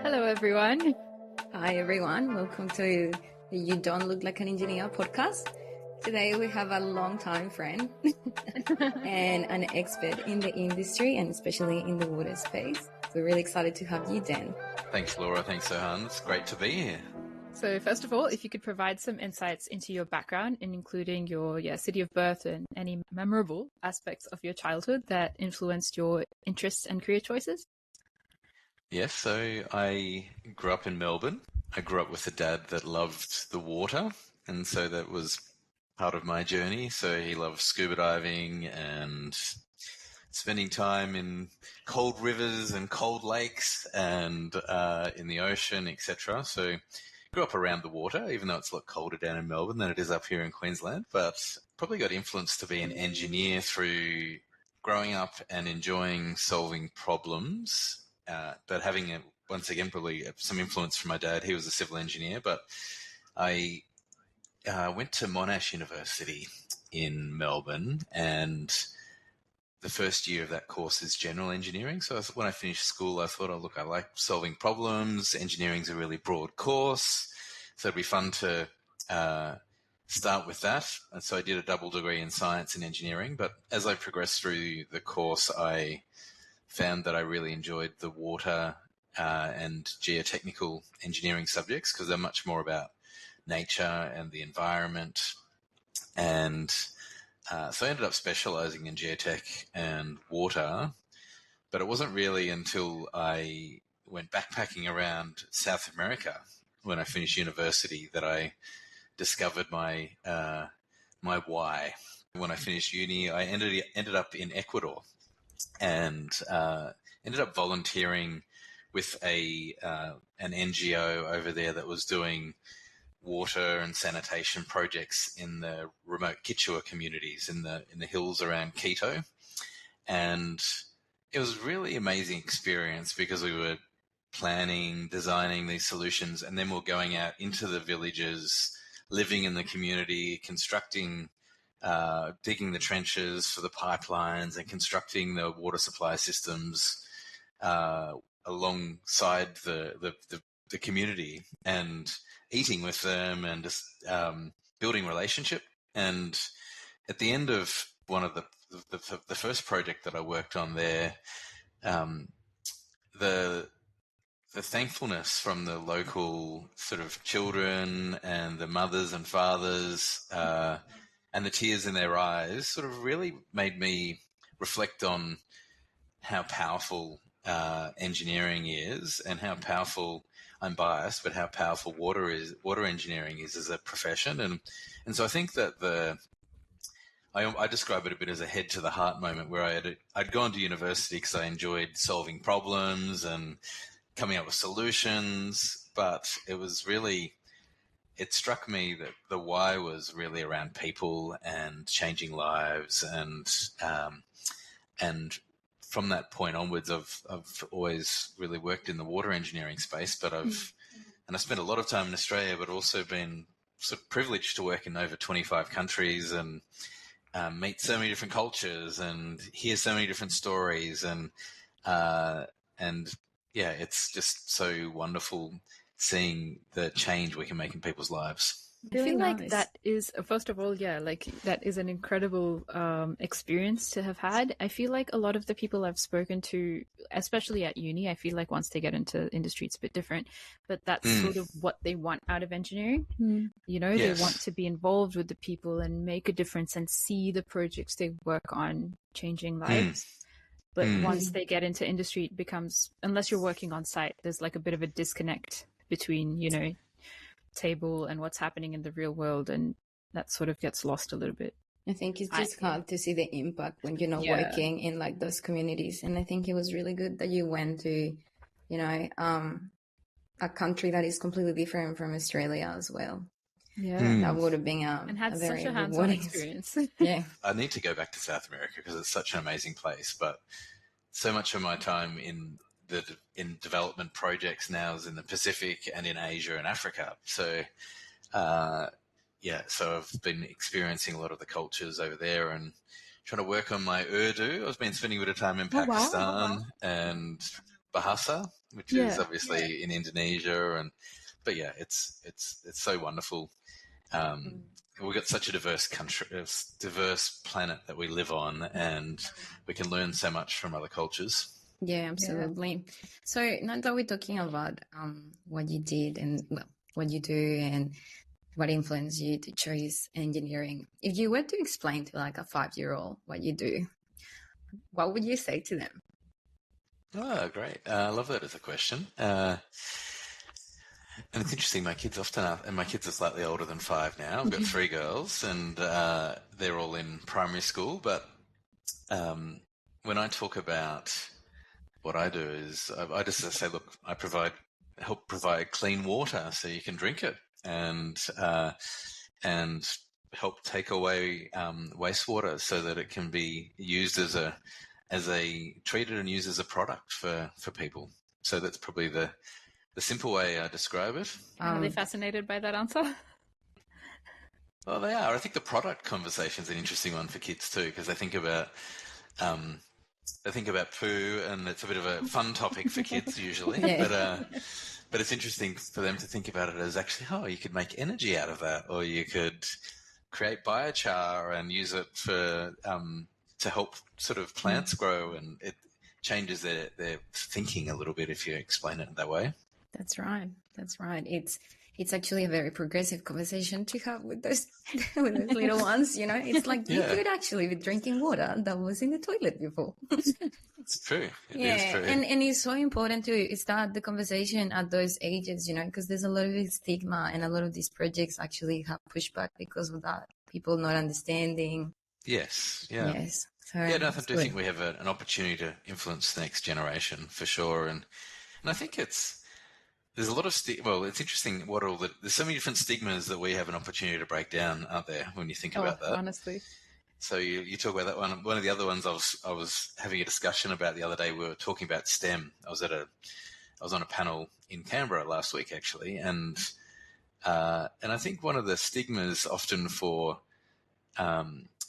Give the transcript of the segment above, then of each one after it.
Hello, everyone. Hi, everyone. Welcome to the You Don't Look Like an Engineer podcast. Today, we have a long-time friend and an expert in the industry and especially in the water space. We're really excited to have you, Dan. Thanks, Laura. Thanks, Sohan. It's great to be here. So first of all, if you could provide some insights into your background and including your city of birth and any memorable aspects of your childhood that influenced your interests and career choices. Yes, so I grew up in Melbourne. I grew up with a dad that loved the water, and so that was part of my journey. So he loved scuba diving and spending time in cold rivers and cold lakes and in the ocean, etc. So grew up around the water, even though it's a lot colder down in Melbourne than it is up here in Queensland. But probably got influenced to be an engineer through growing up and enjoying solving problems, but having, once again, probably some influence from my dad. He was a civil engineer, but I went to Monash University in Melbourne, and the first year of that course is general engineering. So when I finished school, I thought, oh, look, I like solving problems. Engineering's a really broad course, so it'd be fun to start with that. And so I did a double degree in science and engineering. But as I progressed through the course, I found that I really enjoyed the water and geotechnical engineering subjects because they're much more about nature and the environment. And so I ended up specialising in geotech and water, but it wasn't really until I went backpacking around South America when I finished university that I discovered my my why. When I finished uni, I ended up in Ecuador and ended up volunteering with an NGO over there that was doing water and sanitation projects in the remote Quechua communities in the hills around Quito. And it was a really amazing experience because we were planning, designing these solutions, and then we're going out into the villages, living in the community, constructing, digging the trenches for the pipelines and constructing the water supply systems alongside the community, and eating with them and just building relationship. And at the end of one of the first project that I worked on there, the thankfulness from the local sort of children and the mothers and fathers and the tears in their eyes sort of really made me reflect on how powerful engineering is and how powerful, I'm biased, but how powerful water engineering is as a profession. And so I think that I describe it a bit as a head to the heart moment where I'd gone to university because I enjoyed solving problems and coming up with solutions, but it struck me that the why was really around people and changing lives, and from that point onwards, I've always really worked in the water engineering space, but I spent a lot of time in Australia, but also been sort of privileged to work in over 25 countries and meet so many different cultures and hear so many different stories, and yeah, it's just so wonderful seeing the change we can make in people's lives. I feel like that is, first of all, that is an incredible experience to have had. I feel like a lot of the people I've spoken to, especially at uni, I feel like once they get into industry, it's a bit different, but that's sort of what they want out of engineering. You know, They want to be involved with the people and make a difference and see the projects they work on changing lives. But once they get into industry, it becomes, unless you're working on site, there's like a bit of a disconnect between, table and what's happening in the real world, and that sort of gets lost a little bit. I think it's just hard to see the impact when you're not working in like those communities. And I think it was really good that you went to, a country that is completely different from Australia as well. Yeah, that would have been and had a very such a hands-on experience. Yeah, I need to go back to South America because it's such an amazing place. But so much of my time in development projects now is in the Pacific and in Asia and Africa. So, so I've been experiencing a lot of the cultures over there and trying to work on my Urdu. I've been spending a bit of time in Pakistan and Bahasa, which is obviously in Indonesia, but yeah, it's so wonderful. We've got such a diverse country, diverse planet that we live on, and we can learn so much from other cultures. Yeah, absolutely. Yeah. So now that we're talking about what you did and what you do and what influenced you to choose engineering, if you were to explain to like a 5-year-old what you do, what would you say to them? Oh, great. I love that as a question. And it's interesting, my kids often are, and my kids are slightly older than 5 now. I've got 3 girls, and they're all in primary school. But when I talk about what I do is I just say, look, I help provide clean water so you can drink it, and help take away wastewater so that it can be used as a treated and used as a product for people. So that's probably the simple way I describe it. Are they fascinated by that answer? Well, they are. I think the product conversation is an interesting one for kids too, because they think about poo, and it's a bit of a fun topic for kids usually. Yeah. But it's interesting for them to think about it as actually, you could make energy out of that, or you could create biochar and use it for to help sort of plants grow, and it changes their thinking a little bit if you explain it that way. That's right. It's actually a very progressive conversation to have with those little ones. It's like you could actually be drinking water that was in the toilet before. It's true. It is true. And it's so important to start the conversation at those ages, because there's a lot of stigma, and a lot of these projects actually have pushback because of that. People not understanding. Yes. Yeah. Yes. So I do think we have an opportunity to influence the next generation for sure, and I think there's a lot of it's interesting there's so many different stigmas that we have an opportunity to break down, aren't there, when you think about that? Honestly. So you talk about that one. One of the other ones I was having a discussion about the other day, we were talking about STEM. I was on a panel in Canberra last week actually, and I think one of the stigmas often for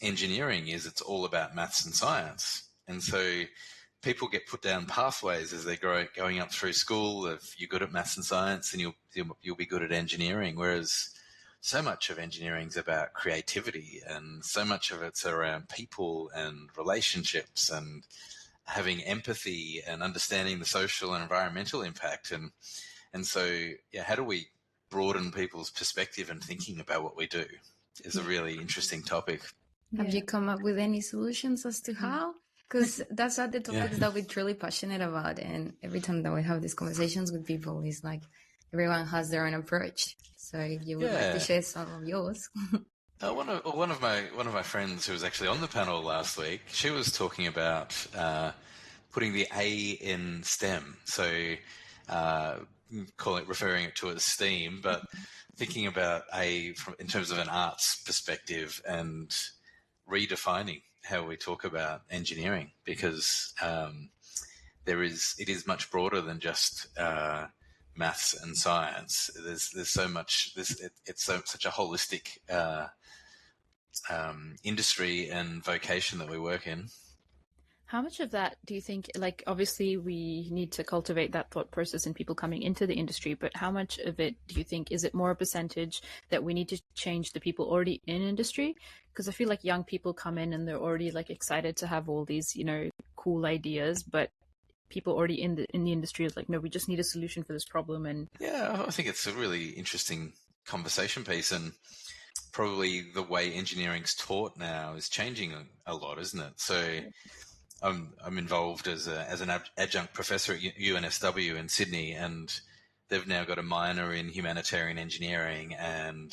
engineering is it's all about maths and science, and so people get put down pathways as they're going up through school. If you're good at maths and science, then you'll be good at engineering. Whereas so much of engineering is about creativity, and so much of it's around people and relationships and having empathy and understanding the social and environmental impact. And so, how do we broaden people's perspective and thinking about what we do is a really interesting topic. Have you come up with any solutions as to how? Because that's are the topics that we're truly passionate about. And every time that we have these conversations with people, it's like everyone has their own approach. So if you would like to share some of yours. One of my friends who was actually on the panel last week, she was talking about putting the A in STEM. So referring it to as STEAM, but thinking about in terms of an arts perspective and redefining how we talk about engineering, because it is much broader than just maths and science. There's so much. It's such a holistic industry and vocation that we work in. How much of that do you think, like, obviously we need to cultivate that thought process in people coming into the industry, but how much of it do you think, is it more a percentage that we need to change the people already in industry? Because I feel like young people come in and they're already like excited to have all these, cool ideas, but people already in the industry is like, no, we just need a solution for this problem. And I think it's a really interesting conversation piece, and probably the way engineering's taught now is changing a lot, isn't it? So I'm involved as an adjunct professor at UNSW in Sydney, and they've now got a minor in humanitarian engineering, and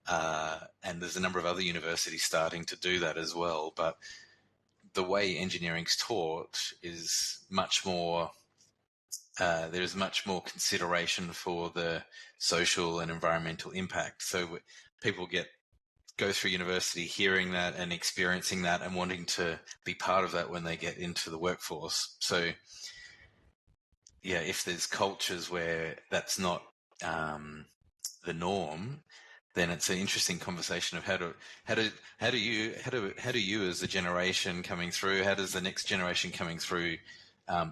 there's a number of other universities starting to do that as well. But the way engineering's taught is much more. There is much more consideration for the social and environmental impact. So people go through university hearing that and experiencing that and wanting to be part of that when they get into the workforce. So, if there's cultures where that's not the norm, then it's an interesting conversation of how do you as a generation coming through, how does the next generation coming through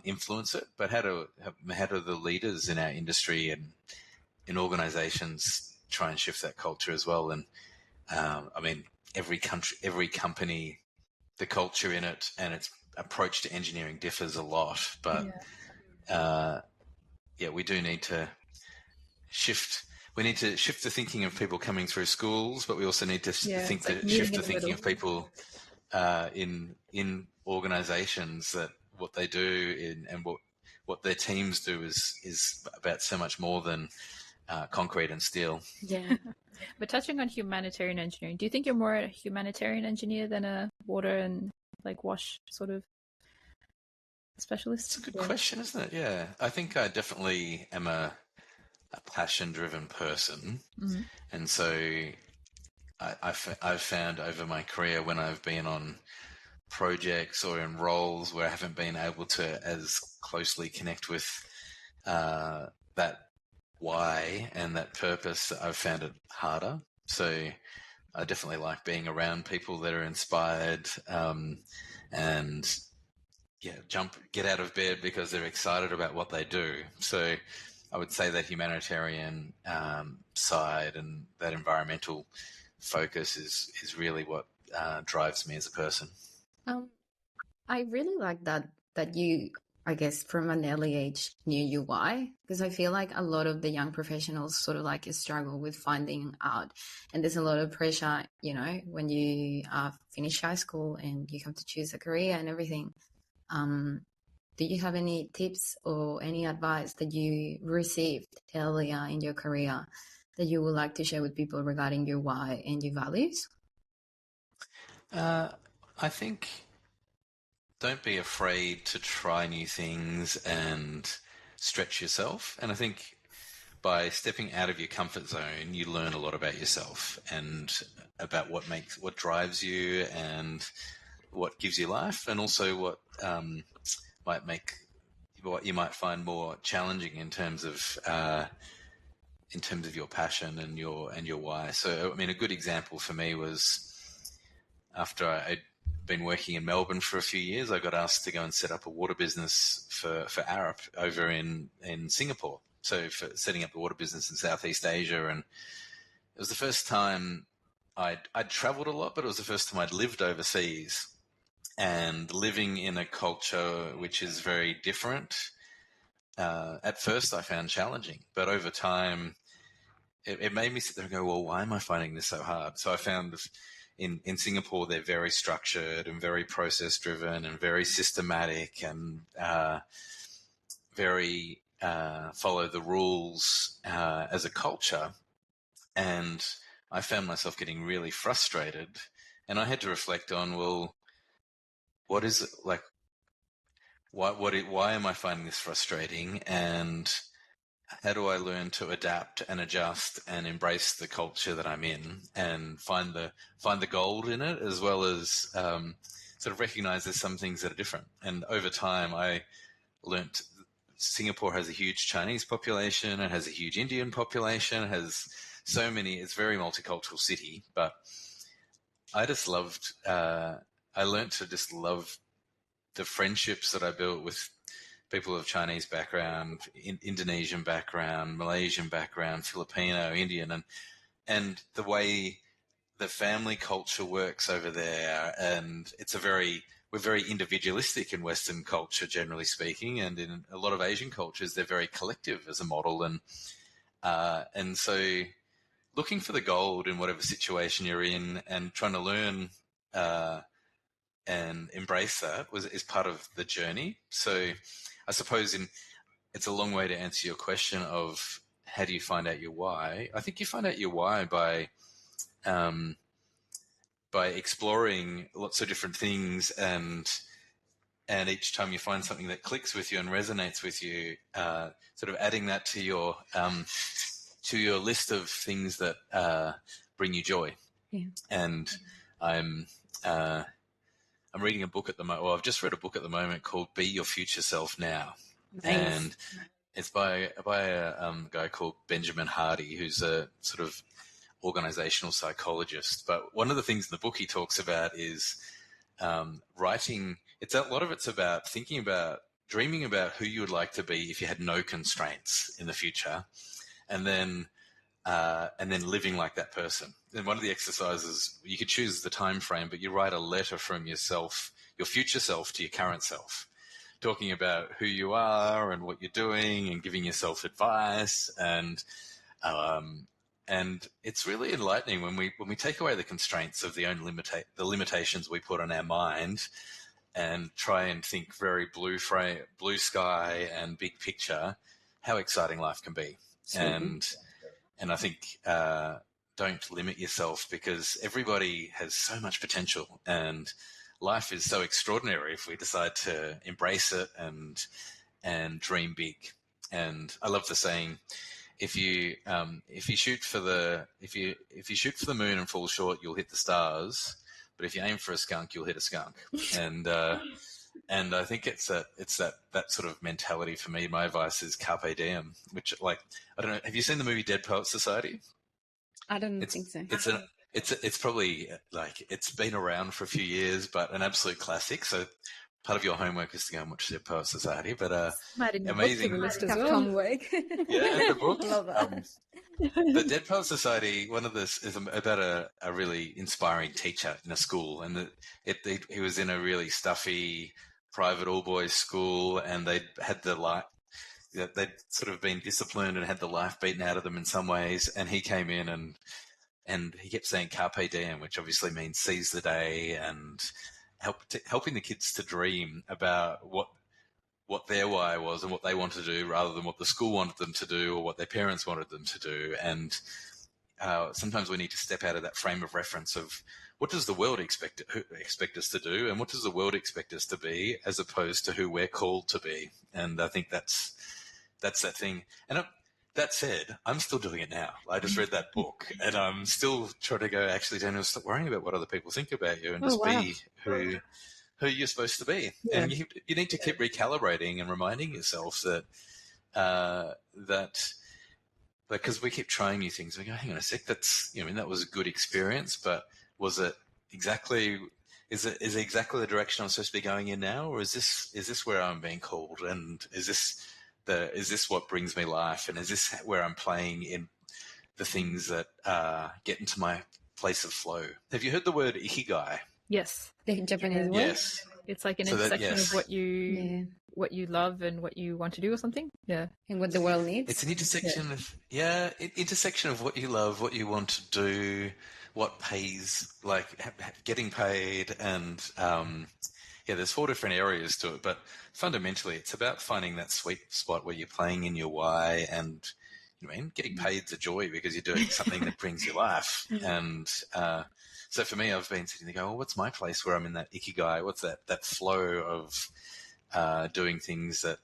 influence it, but how do the leaders in our industry and in organizations try and shift that culture as well? And I mean, every company, the culture in it and its approach to engineering differs a lot, but we do need to shift. We need to shift the thinking of people coming through schools, but we also need to shift the thinking of people in organizations, that what they do and what their teams do is about so much more than concrete and steel. Yeah. But touching on humanitarian engineering, do you think you're more a humanitarian engineer than a water and like wash sort of specialist? It's a good question, isn't it? Yeah, I think I definitely am a passion-driven person, and so I've found over my career, when I've been on projects or in roles where I haven't been able to as closely connect with that why and that purpose, I've found it harder. So I definitely like being around people that are inspired and get out of bed because they're excited about what they do. So I would say that humanitarian side and that environmental focus is really what drives me as a person. I really like that you, I guess, from an early age knew your why, because I feel like a lot of the young professionals sort of like struggle with finding out, and there's a lot of pressure, you know, when you finish high school and you have to choose a career and everything. Do you have any tips or any advice that you received earlier in your career that you would like to share with people regarding your why and your values? I think don't be afraid to try new things and stretch yourself. And I think by stepping out of your comfort zone, you learn a lot about yourself and about what drives you and what gives you life, and also what you might find more challenging in terms of your passion and your why. So, I mean, a good example for me was after I'd been working in Melbourne for a few years, I got asked to go and set up a water business for Arup over in Singapore. So for setting up the water business in Southeast Asia, and it was the first time I'd traveled a lot, but it was the first time I'd lived overseas. And living in a culture which is very different, at first I found challenging, but over time it made me sit there and go, well, why am I finding this so hard? So I found in Singapore, they're very structured and very process driven and very systematic and very follow the rules as a culture. And I found myself getting really frustrated, and I had to reflect on, well, what is it like? Why am I finding this frustrating? And how do I learn to adapt and adjust and embrace the culture that I'm in and find the gold in it, as well as sort of recognize there's some things that are different. And over time, I learnt Singapore has a huge Chinese population, it has a huge Indian population, it has so many. It's a very multicultural city, but I just loved. I learnt to just love the friendships that I built with people of Chinese background, Indonesian background, Malaysian background, Filipino, Indian, and the way the family culture works over there. And we're very individualistic in Western culture, generally speaking, and in a lot of Asian cultures, they're very collective as a model. And so looking for the gold in whatever situation you're in and trying to learn and embrace that is part of the journey. So I suppose it's a long way to answer your question of how do you find out your why. I think you find out your why by exploring lots of different things, and each time you find something that clicks with you and resonates with you, sort of adding that to your list of things that bring you joy. Yeah. And I'm reading a book at the moment. Well, I've just read a book at the moment called "Be Your Future Self Now," and it's by a guy called Benjamin Hardy, who's a sort of organizational psychologist. But one of the things in the book he talks about is writing. A lot of it's about thinking about dreaming about who you would like to be if you had no constraints in the future, and then living like that person. And one of the exercises, you could choose the time frame, but you write a letter from yourself, your future self, to your current self, talking about who you are and what you're doing and giving yourself advice. And it's really enlightening when we take away the constraints of the limitations we put on our mind and try and think very blue sky and big picture, how exciting life can be. And I think don't limit yourself, because everybody has so much potential, and life is so extraordinary if we decide to embrace it and dream big. And I love the saying, if you shoot for the moon and fall short, you'll hit the stars. But if you aim for a skunk, you'll hit a skunk. And I think it's that sort of mentality for me. My advice is carpe diem, which, like, I don't know. Have you seen the movie Dead Poets Society? I don't think so. It's probably, like, it's been around for a few years, but an absolute classic. So part of your homework is to go and watch Dead Poets Society. But amazing. Homework. Yeah, the book. Love that. The Dead Poets Society, one of this is about a really inspiring teacher in a school, and he was in a really stuffy private all-boys school, and they'd had they'd sort of been disciplined and had the life beaten out of them in some ways, and he came in and he kept saying carpe diem, which obviously means seize the day, and helping the kids to dream about what their why was and what they wanted to do, rather than what the school wanted them to do or what their parents wanted them to do. And sometimes we need to step out of that frame of reference of what does the world expect us to do, and what does the world expect us to be, as opposed to who we're called to be. And I think that's that thing. And that said, I'm still doing it now. I just read that book, and I'm still trying to go, actually, Daniel, stop worrying about what other people think about you, and just be who you're supposed to be. Yeah. And you need to keep recalibrating and reminding yourself that because we keep trying new things, we go, hang on a sec, that was a good experience, but was it exactly, is it exactly the direction I'm supposed to be going in now, or is this where I'm being called, and is this what brings me life, and is this where I'm playing in the things that get into my place of flow? Have you heard the word ikigai? Yes. The Japanese word? Yes. It's like an intersection of what you love and what you want to do or something. Yeah. And what the world needs. It's an intersection intersection of what you love, what you want to do, what pays, like getting paid, and there's 4 different areas to it, but fundamentally it's about finding that sweet spot where you're playing in your why, and getting paid is a joy because you're doing something that brings you life. And so for me, I've been sitting there going, well, what's my place where I'm in that ikigai? What's that flow of doing things that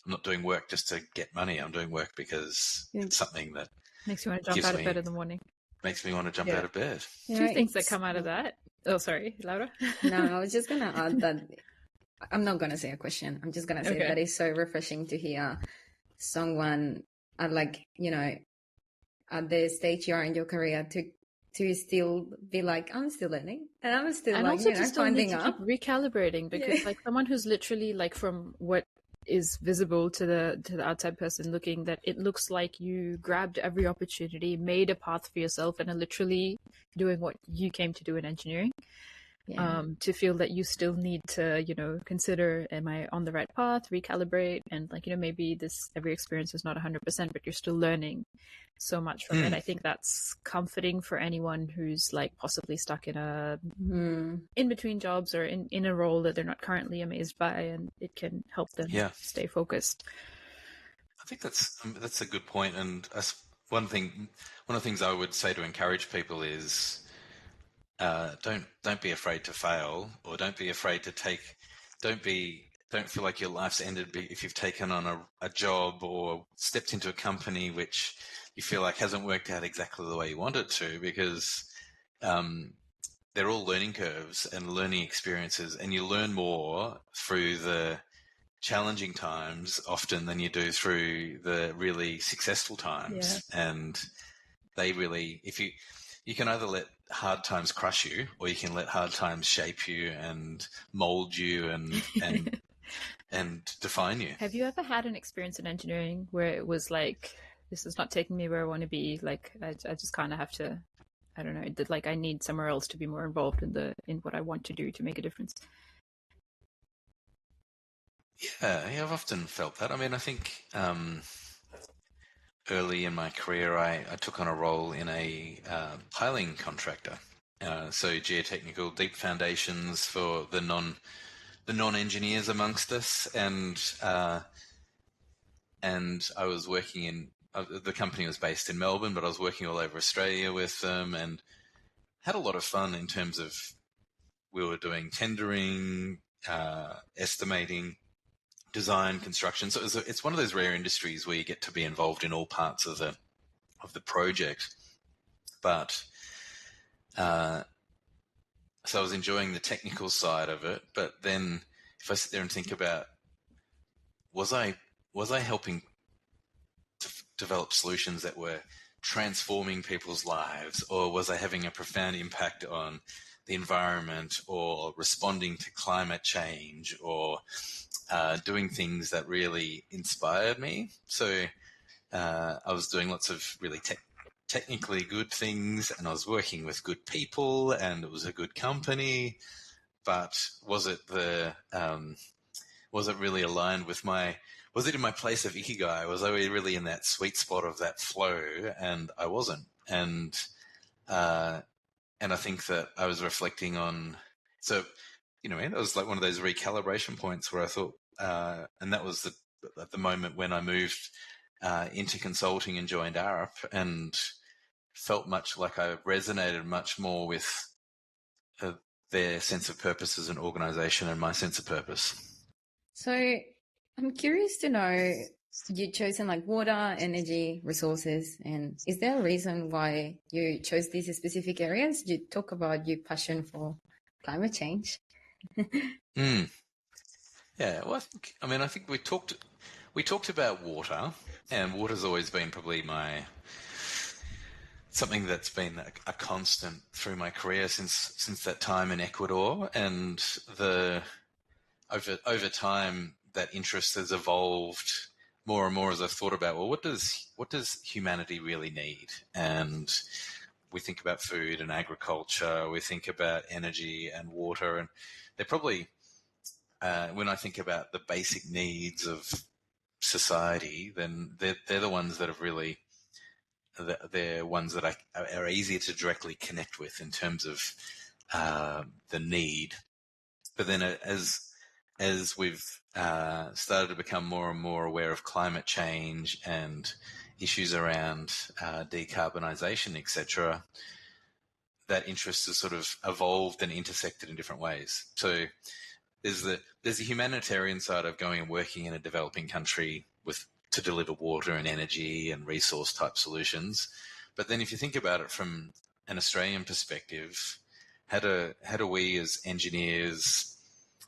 I'm not doing work just to get money. I'm doing work because it's something that makes you want to jump out of bed in the morning. Makes me want to jump out of bed. Two things that come out of that. Oh, sorry, Laura. No, I was just going to add that I'm not going to say a question. I'm just going to say that it's so refreshing to hear someone at at the stage you are in your career to still be like, I'm still learning, and I'm still also to still finding need to keep recalibrating, because like someone who's literally like, from what is visible to the outside person looking, that it looks like you grabbed every opportunity, made a path for yourself, and are literally doing what you came to do in engineering. To feel that you still need to, consider, am I on the right path, recalibrate, and maybe every experience is not 100%, but you're still learning so much from it. I think that's comforting for anyone who's like possibly stuck in a in between jobs or in a role that they're not currently amazed by, and it can help them stay focused. I think that's a good point. And one of the things I would say to encourage people is, don't be afraid to fail, or don't be afraid to don't feel like your life's ended if you've taken on a job or stepped into a company which you feel like hasn't worked out exactly the way you want it to, because they're all learning curves and learning experiences, and you learn more through the challenging times often than you do through the really successful times. And they really, you can either let hard times crush you, or you can let hard times shape you and mold you and and define you. Have you ever had an experience in engineering where it was like, this is not taking me where I want to be? Like, I just kind of have to, I don't know, that like I need somewhere else to be more involved in what I want to do to make a difference. Yeah, I've often felt that. I mean, I think early in my career, I took on a role in a piling contractor. So geotechnical deep foundations for the non-engineers amongst us, and I was working in the company was based in Melbourne, but I was working all over Australia with them, and had a lot of fun in terms of we were doing tendering, estimating, design, construction. So it's one of those rare industries where you get to be involved in all parts of the project. But so I was enjoying the technical side of it. But then if I sit there and think about, was I helping to develop solutions that were transforming people's lives, or was I having a profound impact on the environment, or responding to climate change, or doing things that really inspired me? So I was doing lots of really technically good things, and I was working with good people, and it was a good company. But was it really aligned with was it in my place of ikigai? Was I really in that sweet spot of that flow? And I wasn't. And I think that I was reflecting on, so, it was like one of those recalibration points where I thought, and that was at the moment when I moved into consulting and joined Arup, and felt much like I resonated much more with their sense of purpose as an organization and my sense of purpose. So I'm curious to know, you've chosen like water, energy, resources, and is there a reason why you chose these specific areas? You talk about your passion for climate change. Yeah, well, I think we talked about water, and water's always been probably something that's been a constant through my career since that time in Ecuador, and over time that interest has evolved more and more as I've thought about, well, what does humanity really need? And we think about food and agriculture, we think about energy and water, and they're probably when I think about the basic needs of society, then they're the ones that have really, they're ones that are easier to directly connect with in terms of the need. But then as we've started to become more and more aware of climate change and issues around decarbonisation, etc., that interest has sort of evolved and intersected in different ways. So there's the humanitarian side of going and working in a developing country to deliver water and energy and resource type solutions. But then if you think about it from an Australian perspective, how do we as engineers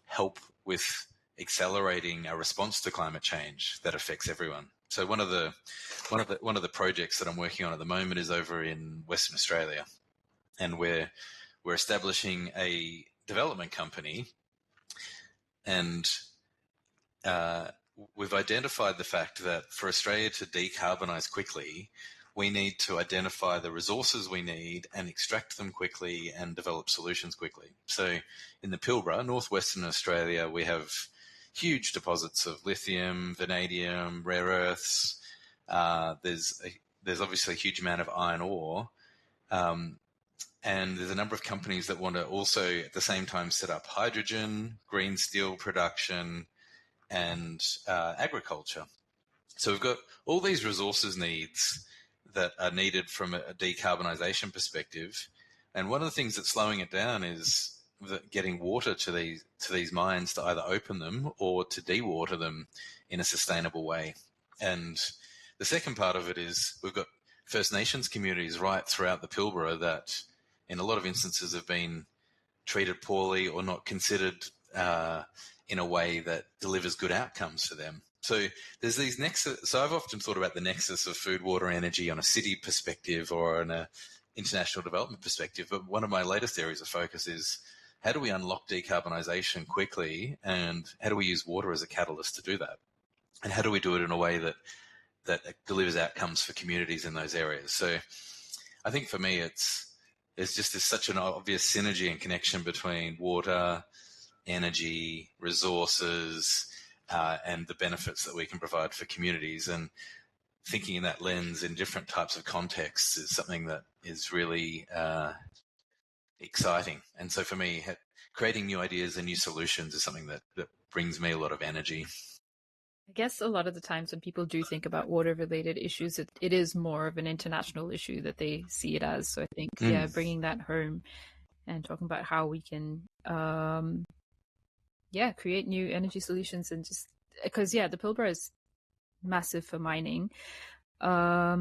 help with accelerating a response to climate change that affects everyone? So one of the projects that I'm working on at the moment is over in Western Australia, and we're establishing a development company, and we've identified the fact that for Australia to decarbonise quickly, we need to identify the resources we need and extract them quickly and develop solutions quickly. So in the Pilbara, northwestern Australia, we have huge deposits of lithium, vanadium, rare earths. There's obviously a huge amount of iron ore. And there's a number of companies that want to also at the same time set up hydrogen, green steel production, and agriculture. So we've got all these resources needs that are needed from a decarbonisation perspective. And one of the things that's slowing it down is getting water to these mines to either open them or to dewater them in a sustainable way. And the second part of it is we've got First Nations communities right throughout the Pilbara that in a lot of instances have been treated poorly or not considered in a way that delivers good outcomes for them. So there's these nexus. So I've often thought about the nexus of food, water, energy on a city perspective or on an international development perspective. But one of my latest areas of focus is how do we unlock decarbonisation quickly, and how do we use water as a catalyst to do that? And how do we do it in a way that delivers outcomes for communities in those areas? So I think for me, there's such an obvious synergy and connection between water, energy, resources, and the benefits that we can provide for communities. And thinking in that lens in different types of contexts is something that is really exciting. And so for me, creating new ideas and new solutions is something that brings me a lot of energy. I guess a lot of the times when people do think about water-related issues, it is more of an international issue that they see it as. So I think, bringing that home and talking about how we can, create new energy solutions, and just because, the Pilbara is massive for mining. I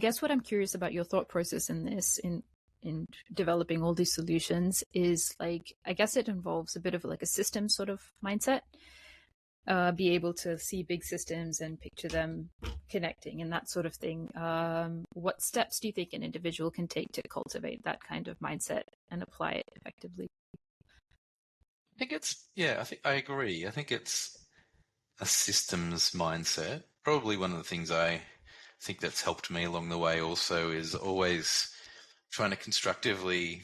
guess what I'm curious about your thought process in this, in developing all these solutions, is like, I guess it involves a bit of like a system sort of mindset. Be able to see big systems and picture them connecting and that sort of thing. What steps do you think an individual can take to cultivate that kind of mindset and apply it effectively? I think I agree. I think it's a systems mindset. Probably one of the things I think that's helped me along the way also is always trying to constructively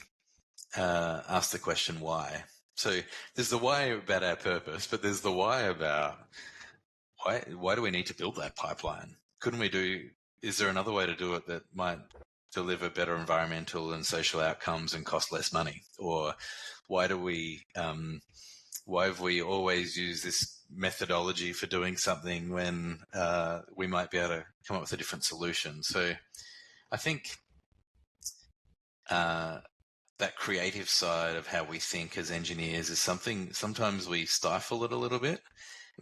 ask the question why. So there's the why about our purpose, but there's the why about why do we need to build that pipeline? Is there another way to do it that might deliver better environmental and social outcomes and cost less money? Or why have we always used this methodology for doing something when we might be able to come up with a different solution? So I think that creative side of how we think as engineers is something sometimes we stifle it a little bit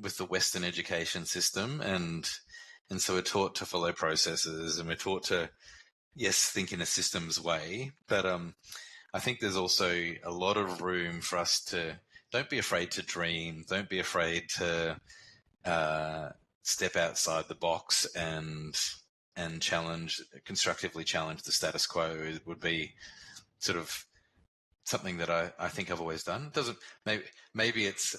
with the Western education system, and so we're taught to follow processes, and we're taught to think in a systems way. But I think there's also a lot of room for us to don't be afraid to dream, don't be afraid to step outside the box and constructively challenge the status quo. It would be sort of something that I think I've always done. Maybe it's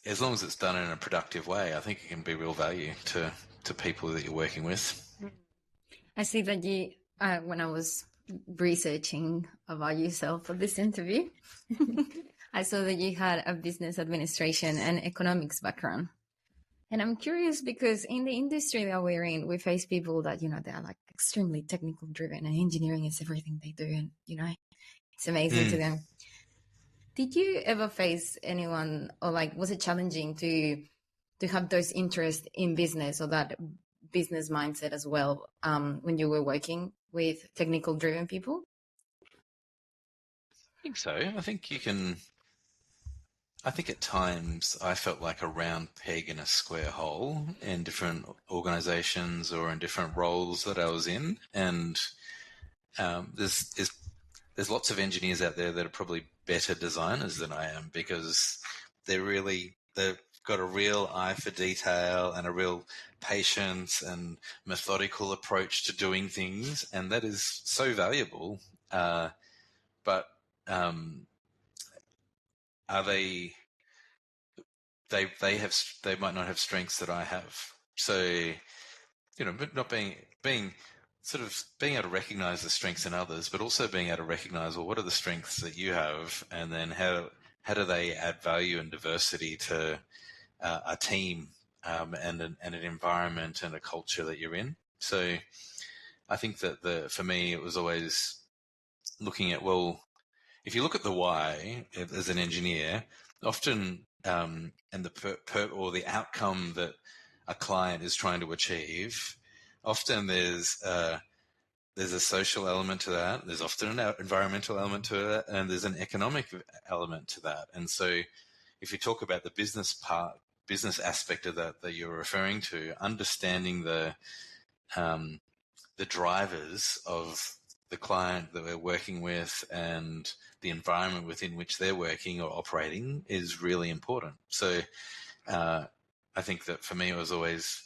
as long as it's done in a productive way, I think it can be real value to people that you're working with. I see that you, when I was researching about yourself for this interview, I saw that you had a business administration and economics background. And I'm curious because in the industry that we're in, we face people that, they're like extremely technical driven, and engineering is everything they do. And, it's amazing to them. Did you ever face anyone, or like, was it challenging to have those interests in business or that business mindset as well when you were working with technical driven people? I think so. I think at times I felt like a round peg in a square hole in different organizations or in different roles that I was in. And there's lots of engineers out there that are probably better designers than I am, because they've got a real eye for detail and a real patience and methodical approach to doing things. And that is so valuable. But are they might not have strengths that I have. So, but not being able to recognize the strengths in others, but also being able to recognize, well, what are the strengths that you have, and then how do they add value and diversity to a team and an environment and a culture that you're in. So I think that for me, it was always looking at, well, if you look at the why as an engineer, often and the outcome that a client is trying to achieve, often there's a social element to that. There's often an environmental element to that, and there's an economic element to that. And so, if you talk about the business aspect of that you're referring to, understanding the drivers of the client that we're working with and the environment within which they're working or operating is really important. So I think that for me, it was always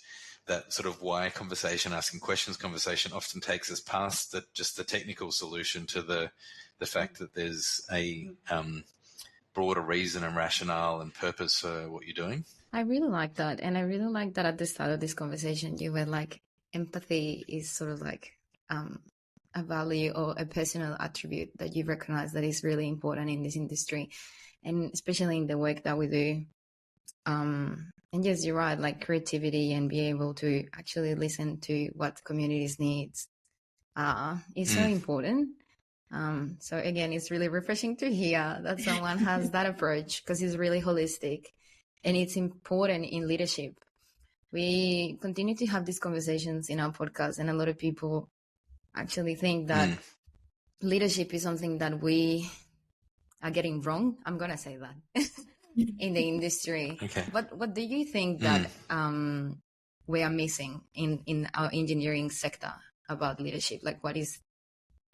that sort of why conversation, asking questions conversation often takes us past just the technical solution to the fact that there's a broader reason and rationale and purpose for what you're doing. I really like that. And I really like that at the start of this conversation, you were like, empathy is sort of like a value or a personal attribute that you recognize that is really important in this industry. And especially in the work that we do. And yes, you're right, like creativity and be able to actually listen to what the community's needs are is so important. So again, it's really refreshing to hear that someone has that approach because it's really holistic and it's important in leadership. We continue to have these conversations in our podcast, and a lot of people actually think that leadership is something that we are getting wrong. I'm going to say that in the industry. Okay. But what do you think that we are missing in our engineering sector about leadership? Like what is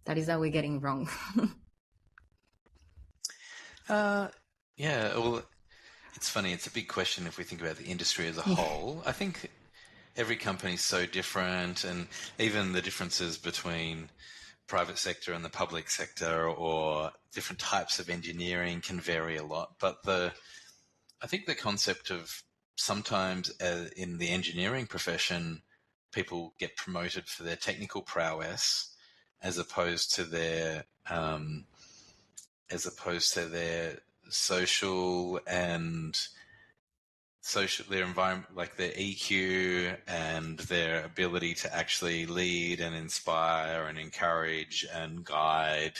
that we're getting wrong? Yeah, well, it's funny. It's a big question if we think about the industry as a whole. I think every company is so different, and even the differences between private sector and the public sector or different types of engineering can vary a lot. But I think the concept of sometimes in the engineering profession, people get promoted for their technical prowess as opposed to their social their environment, like their EQ and their ability to actually lead and inspire and encourage and guide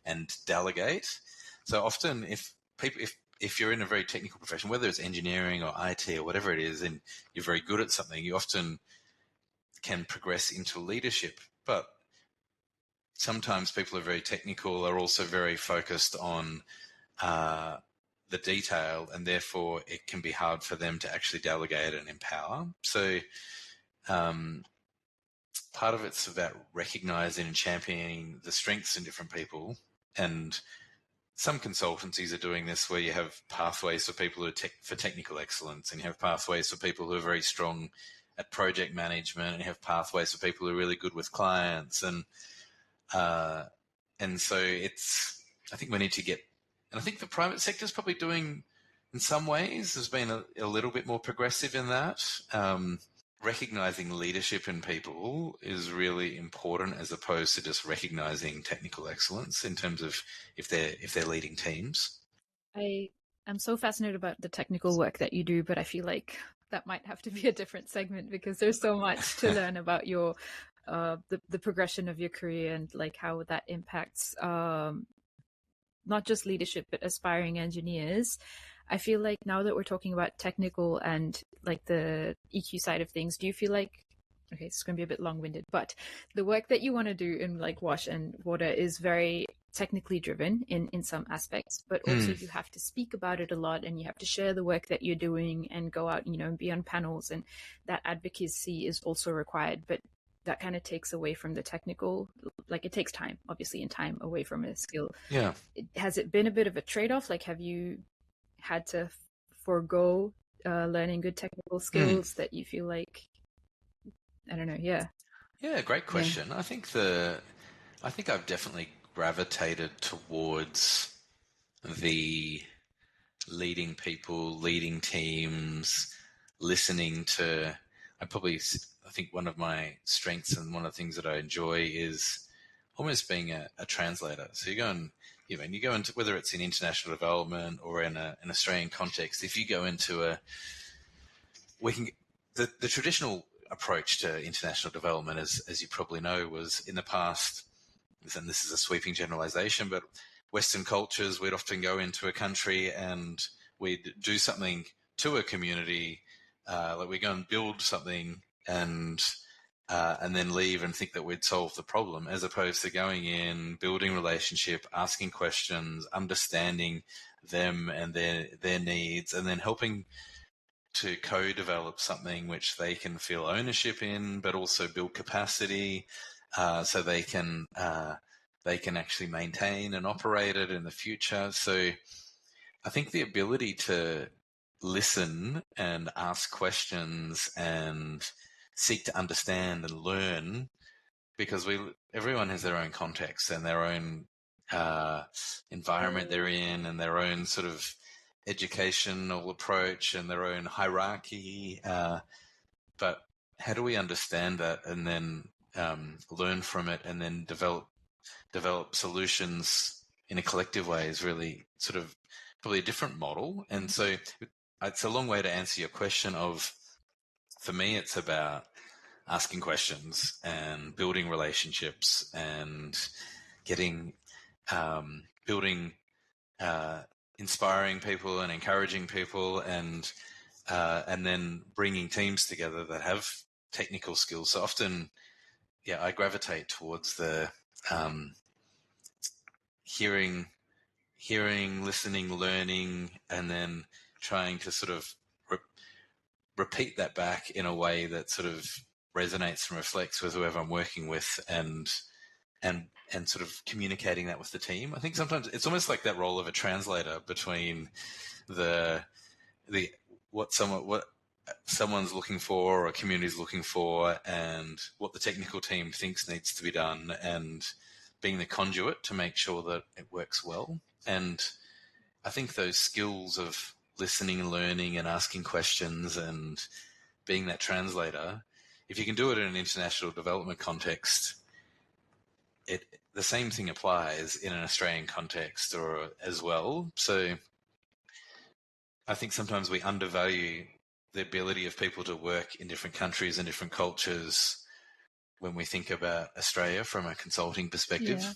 and delegate. So often if you're in a very technical profession, whether it's engineering or IT or whatever it is, and you're very good at something, you often can progress into leadership. But sometimes people are very technical, are also very focused on the detail, and therefore it can be hard for them to actually delegate and empower. So part of it's about recognizing and championing the strengths in different people. And some consultancies are doing this where you have pathways for people who are for technical excellence, and you have pathways for people who are very strong at project management, and you have pathways for people who are really good with clients. And so I think we need to get, and I think the private sector is probably doing, in some ways, has been a little bit more progressive in that. Recognizing leadership in people is really important, as opposed to just recognizing technical excellence in terms of if they're leading teams. I'm so fascinated about the technical work that you do, but I feel like that might have to be a different segment because there's so much to learn about your the progression of your career and like how that impacts not just leadership but aspiring engineers. I feel like now that we're talking about technical and like the EQ side of things, do you feel like, okay, it's going to be a bit long-winded, but the work that you want to do in like wash and water is very technically driven in some aspects, but also you have to speak about it a lot and you have to share the work that you're doing and go out, and be on panels, and that advocacy is also required. But that kind of takes away from the technical, like it takes time, obviously, and time away from a skill. Yeah. Has it been a bit of a trade-off? Like, have you had to forego learning good technical skills that you feel like, I don't know, yeah. Yeah, great question. Yeah. I think I've definitely gravitated towards the leading people, leading teams, listening to, I think one of my strengths and one of the things that I enjoy is almost being a translator. So you go into, whether it's in international development or in an Australian context, if you go into the traditional approach to international development, as you probably know, was in the past, and this is a sweeping generalization, but Western cultures, we'd often go into a country and we'd do something to a community, like we go and build something and then leave and think that we'd solve the problem, as opposed to going in, building relationship, asking questions, understanding them and their needs, and then helping to co-develop something which they can feel ownership in, but also build capacity so they can actually maintain and operate it in the future. So I think the ability to listen and ask questions and seek to understand and learn, because everyone has their own context and their own environment they're in, and their own sort of educational approach and their own hierarchy. But how do we understand that and then learn from it, and then develop solutions in a collective way is really sort of probably a different model. And so it's a long way to answer your question of, for me, it's about asking questions and building relationships and building, inspiring people and encouraging people, and then bringing teams together that have technical skills. So often, I gravitate towards the hearing, listening, learning, and then trying to sort of repeat that back in a way that sort of resonates and reflects with whoever I'm working with, and sort of communicating that with the team. I think sometimes it's almost like that role of a translator between what someone's looking for, or a community's looking for, and what the technical team thinks needs to be done, and being the conduit to make sure that it works well. And I think those skills of listening and learning and asking questions and being that translator, if you can do it in an international development context, the same thing applies in an Australian context or as well. So I think sometimes we undervalue the ability of people to work in different countries and different cultures when we think about Australia from a consulting perspective. Yeah.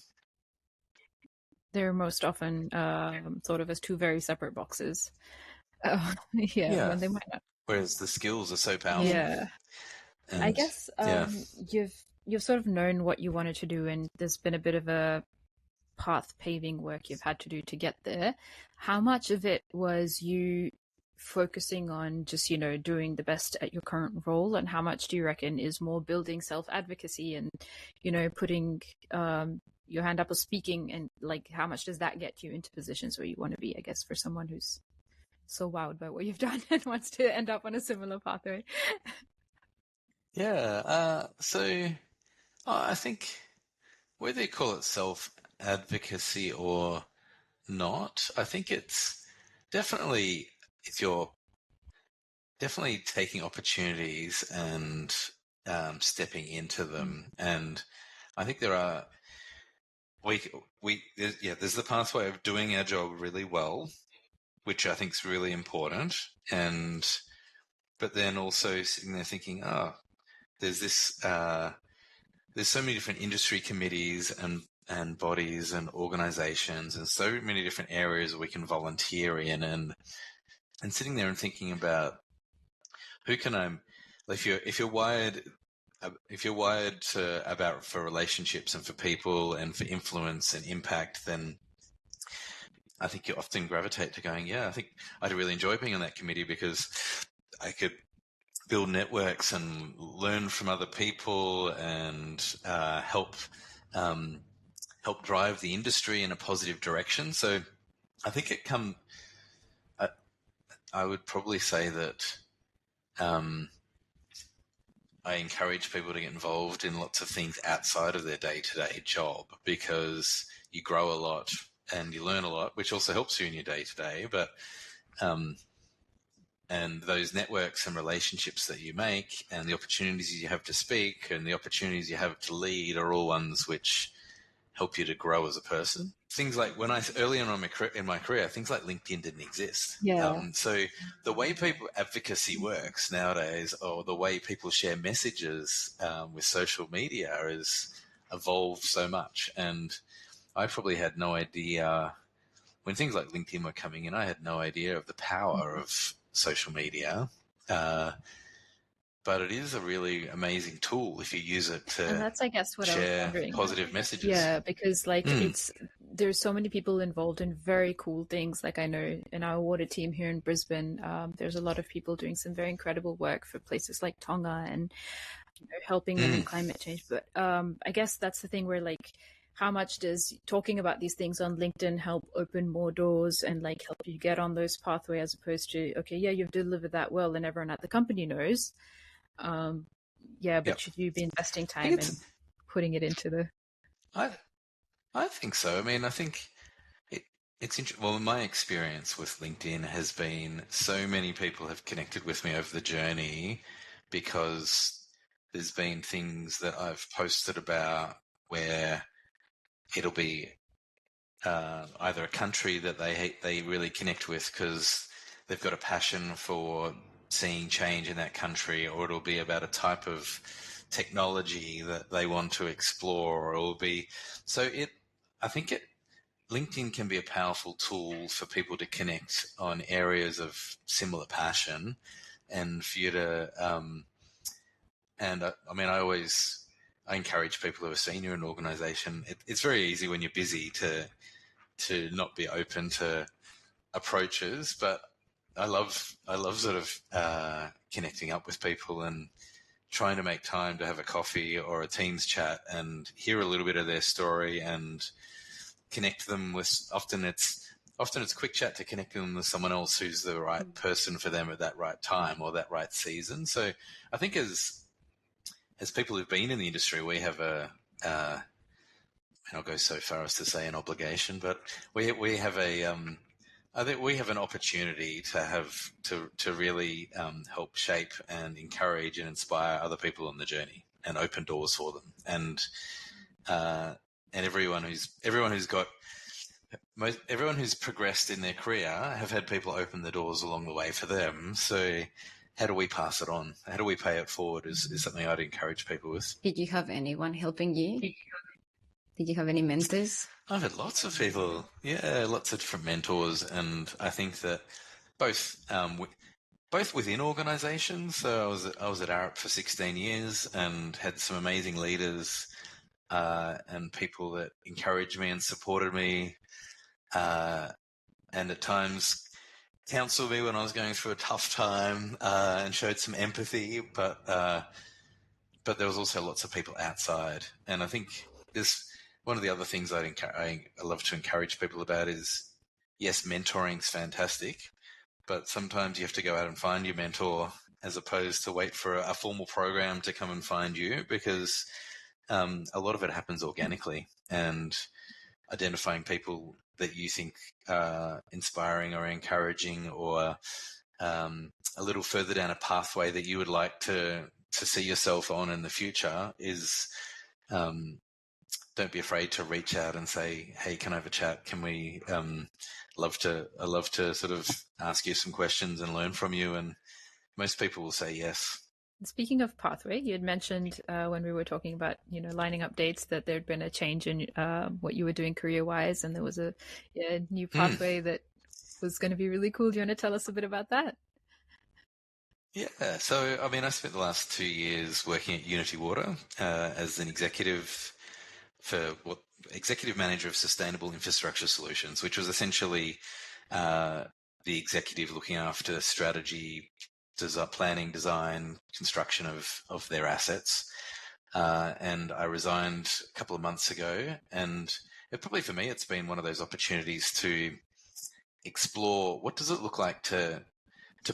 They're most often thought of as two very separate boxes. When they might not. Whereas the skills are so powerful. Yeah. And I guess you've sort of known what you wanted to do, and there's been a bit of a path paving work you've had to do to get there. How much of it was you focusing on just, doing the best at your current role, and how much do you reckon is more building self-advocacy and, putting your hand up or speaking, and like how much does that get you into positions where you want to be, I guess, for someone who's so wowed by what you've done and wants to end up on a similar pathway? So I think whether you call it self-advocacy or not, I think it's definitely, if you're definitely taking opportunities and stepping into them. And I think there are, there's the pathway of doing our job really well, which I think is really important. But then also sitting there thinking, there's this, there's so many different industry committees and bodies and organizations, and so many different areas we can volunteer in, and sitting there and thinking about who can I, if you're wired for relationships and for people and for influence and impact, then I think you often gravitate to going, I think I'd really enjoy being on that committee because I could build networks and learn from other people and help drive the industry in a positive direction. So I think I would probably say that I encourage people to get involved in lots of things outside of their day-to-day job, because you grow a lot and you learn a lot, which also helps you in your day-to-day. But and those networks and relationships that you make and the opportunities you have to speak and the opportunities you have to lead are all ones which help you to grow as a person. Things like early on in my career, things like LinkedIn didn't exist. So the way people advocacy works nowadays, or the way people share messages with social media, has evolved so much. And I probably had no idea when things like LinkedIn were coming in. I had no idea of the power of social media. But it is a really amazing tool if you use it to and that's, I guess, what share I was wondering. Positive messages. Yeah, because there's so many people involved in very cool things. Like I know in our water team here in Brisbane, there's a lot of people doing some very incredible work for places like Tonga and helping them in climate change. But I guess that's the thing where how much does talking about these things on LinkedIn help open more doors and help you get on those pathways, as opposed to, okay, yeah, you've delivered that well and everyone at the company knows. yeah, but Yep. should you be investing I time and putting it into the... I think so. I mean, I think it's interesting. Well, my experience with LinkedIn has been so many people have connected with me over the journey because there's been things that I've posted about where it'll be either a country that they really connect with because they've got a passion for seeing change in that country, or it'll be about a type of technology that they want to explore, or it'll be I think LinkedIn can be a powerful tool for people to connect on areas of similar passion, and for you to I mean, I encourage people who are senior in an organization. It's very easy when you're busy to not be open to approaches, but I love sort of connecting up with people and trying to make time to have a coffee or a Teams chat and hear a little bit of their story and connect them with. Often it's a quick chat to connect them with someone else who's the right person for them at that right time or that right season. So I think as people who've been in the industry, we have and I'll go so far as to say an obligation, but we have I think we have an opportunity to really help shape and encourage and inspire other people on the journey and open doors for them. And everyone who's progressed in their career have had people open the doors along the way for them. So how do we pass it on? How do we pay it forward is something I'd encourage people with. Did you have anyone helping you? Did you have any mentors? I've had lots of people, lots of different mentors, and I think that both within organisations. So I was at Arup for 16 years and had some amazing leaders and people that encouraged me and supported me, and at times counseled me when I was going through a tough time and showed some empathy. But there was also lots of people outside, and I think this. One of the other things I love to encourage people about is, yes, mentoring's fantastic, but sometimes you have to go out and find your mentor as opposed to wait for a formal program to come and find you, because a lot of it happens organically, and identifying people that you think are inspiring or encouraging or a little further down a pathway that you would like to see yourself on in the future is don't be afraid to reach out and say, hey, can I have a chat? Can we I love to sort of ask you some questions and learn from you. And most people will say yes. Speaking of pathway, you had mentioned when we were talking about, lining up dates that there'd been a change in what you were doing career-wise, and there was a new pathway that was going to be really cool. Do you want to tell us a bit about that? Yeah, so I mean, I spent the last 2 years working at Unity Water as an executive executive manager of sustainable infrastructure solutions, which was essentially the executive looking after strategy, planning, design, construction of their assets. And I resigned a couple of months ago, and probably for me, it's been one of those opportunities to explore what does it look like to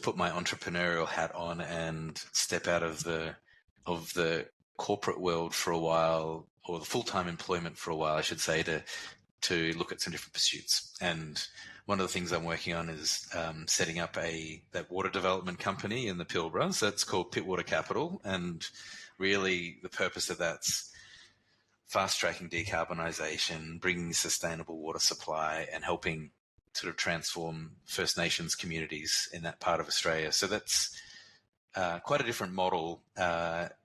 put my entrepreneurial hat on and step out of the corporate world for a while, or the full-time employment for a while, I should say, to look at some different pursuits. And one of the things I'm working on is setting up that water development company in the Pilbara. So it's called Pittwater Capital, and really the purpose of that's fast-tracking decarbonisation, bringing sustainable water supply, and helping sort of transform First Nations communities in that part of Australia. So that's quite a different model,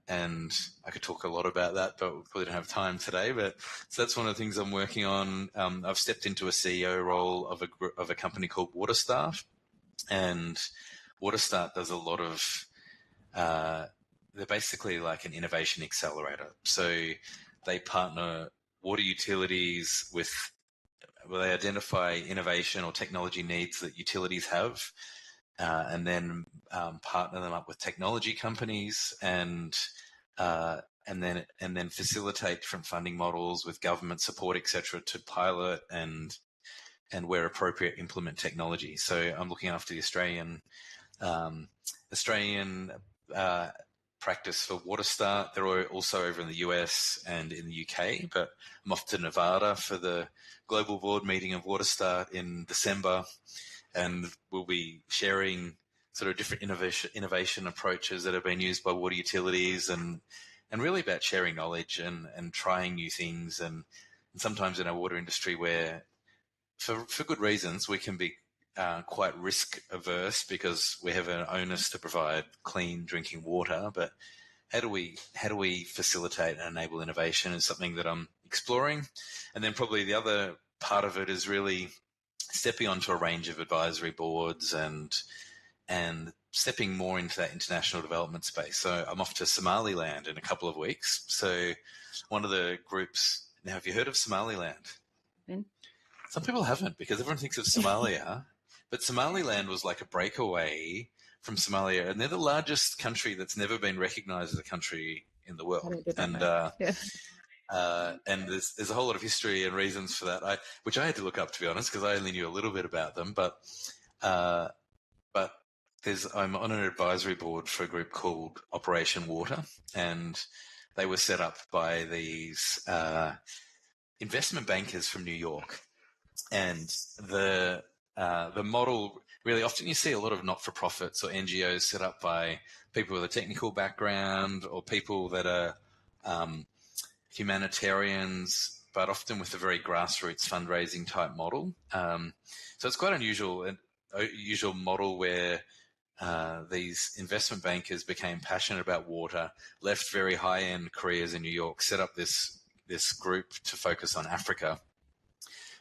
and I could talk a lot about that, but we probably don't have time today. But so that's one of the things I'm working on. I've stepped into a CEO role of a company called WaterStart, and WaterStart does a lot of. They're basically like an innovation accelerator. So they partner water utilities with. Well, they identify innovation or technology needs that utilities have, and then partner them up with technology companies, and then facilitate different funding models with government support, etc., to pilot and where appropriate implement technology. So I'm looking after the Australian practice for WaterStart. They're also over in the US and in the UK, but I'm off to Nevada for the global board meeting of WaterStart in December, and we'll be sharing sort of different innovation approaches that have been used by water utilities, and really about sharing knowledge and trying new things. And sometimes in our water industry, where for good reasons, we can be quite risk averse because we have an onus to provide clean drinking water. But how do we facilitate and enable innovation is something that I'm exploring. And then probably the other part of it is really stepping onto a range of advisory boards and stepping more into that international development space. So I'm off to Somaliland in a couple of weeks. So one of the groups, now have you heard of Somaliland? Some people haven't, because everyone thinks of Somalia, but Somaliland was like a breakaway from Somalia, and they're the largest country that's never been recognized as a country in the world. And there's a whole lot of history and reasons for that, which I had to look up, to be honest, because I only knew a little bit about them. But I'm on an advisory board for a group called Operation Water, and they were set up by these investment bankers from New York. And the model, really often you see a lot of not-for-profits or NGOs set up by people with a technical background or people that are humanitarians, but often with a very grassroots fundraising type model. So it's quite unusual model where these investment bankers became passionate about water, left very high-end careers in New York, set up this group to focus on Africa.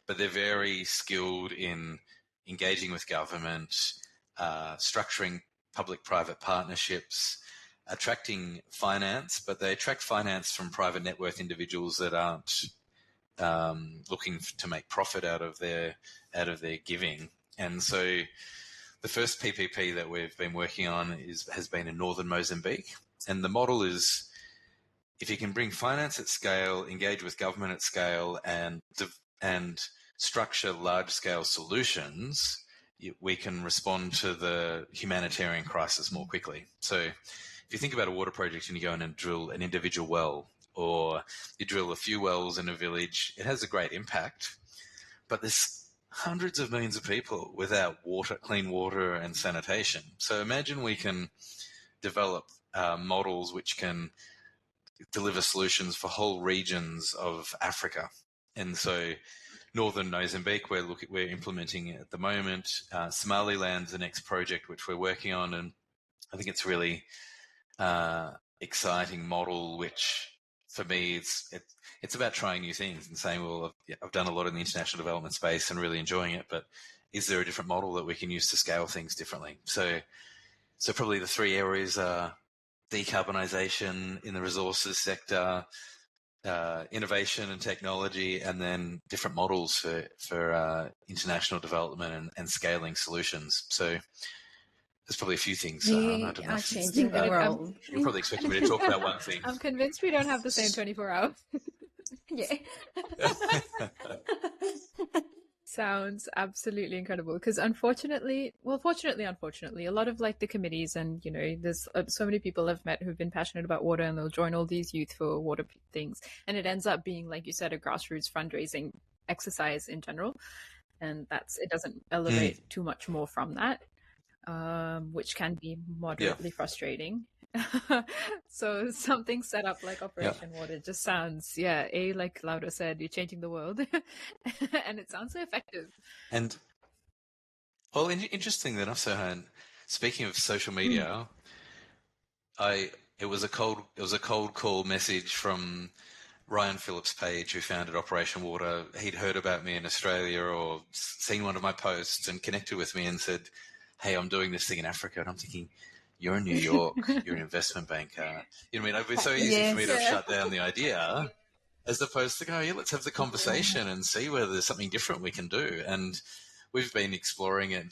But they're very skilled in engaging with government, structuring public-private partnerships, attracting finance, but they attract finance from private net worth individuals that aren't looking to make profit out of their giving. And so the first PPP that we've been working on has been in northern Mozambique. And the model is, if you can bring finance at scale, engage with government at scale, and structure large-scale solutions, we can respond to the humanitarian crisis more quickly. So if you think about a water project and you go in and drill an individual well, or you drill a few wells in a village, it has a great impact. But there's hundreds of millions of people without water, clean water and sanitation. So imagine we can develop models which can deliver solutions for whole regions of Africa. And so northern Mozambique, we're implementing at the moment. Somaliland's the next project which we're working on, and I think it's really exciting model. Which for me, it's about trying new things and saying, well, I've done a lot in the international development space and really enjoying it, but is there a different model that we can use to scale things differently? So probably the three areas are decarbonisation in the resources sector, innovation and technology, and then different models for international development and scaling solutions. So there's probably a few things. We I don't know are changing the world. You're probably expecting me to talk about one thing. I'm convinced we don't have the same 24 hours. Yeah. Sounds absolutely incredible, because unfortunately, a lot of like the committees and, there's so many people I've met who've been passionate about water, and they'll join all these youth for water things. And it ends up being, like you said, a grassroots fundraising exercise in general. And it doesn't elevate too much more from that, which can be moderately frustrating. So something set up like Operation Water just sounds, like Laura said, you're changing the world. And it sounds so effective. And well, interesting enough, Sohan, speaking of social media, it was a cold call message from Ryan Phillips Page, who founded Operation Water. He'd heard about me in Australia or seen one of my posts and connected with me and said, hey, I'm doing this thing in Africa. And I'm thinking, you're in New York, you're an investment banker. You know what I mean? It'd be so easy for me to have shut down the idea, as opposed to go, let's have the conversation and see whether there's something different we can do. And we've been exploring it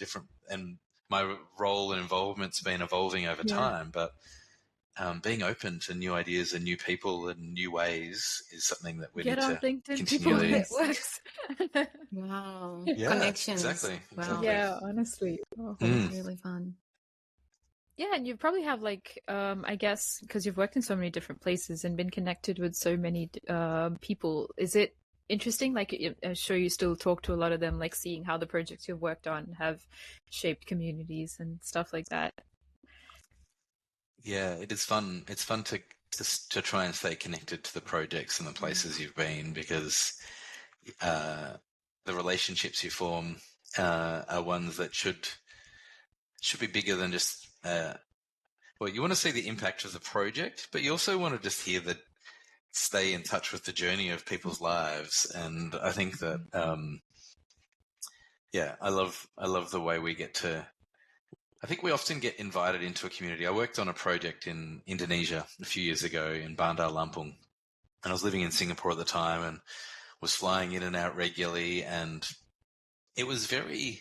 and my role and involvement's been evolving over time. But being open to new ideas and new people and new ways is something that we need to continually. It works. Wow. Yeah, Connections. Exactly. Wow. Yeah, honestly. That's really fun. Yeah, and you probably have like, I guess, because you've worked in so many different places and been connected with so many people. Is it interesting? Like, I'm sure you still talk to a lot of them, like seeing how the projects you've worked on have shaped communities and stuff like that. Yeah, it is fun. It's fun to try and stay connected to the projects and the places you've been, because uh, the relationships you form are ones that should be bigger than just. Well, you want to see the impact of the project, but you also want to just hear that, stay in touch with the journey of people's lives. And I think that, yeah, I love the way we get to. I think we often get invited into a community. I worked on a project in Indonesia a few years ago in Bandar Lampung, and I was living in Singapore at the time and was flying in and out regularly. And it was very,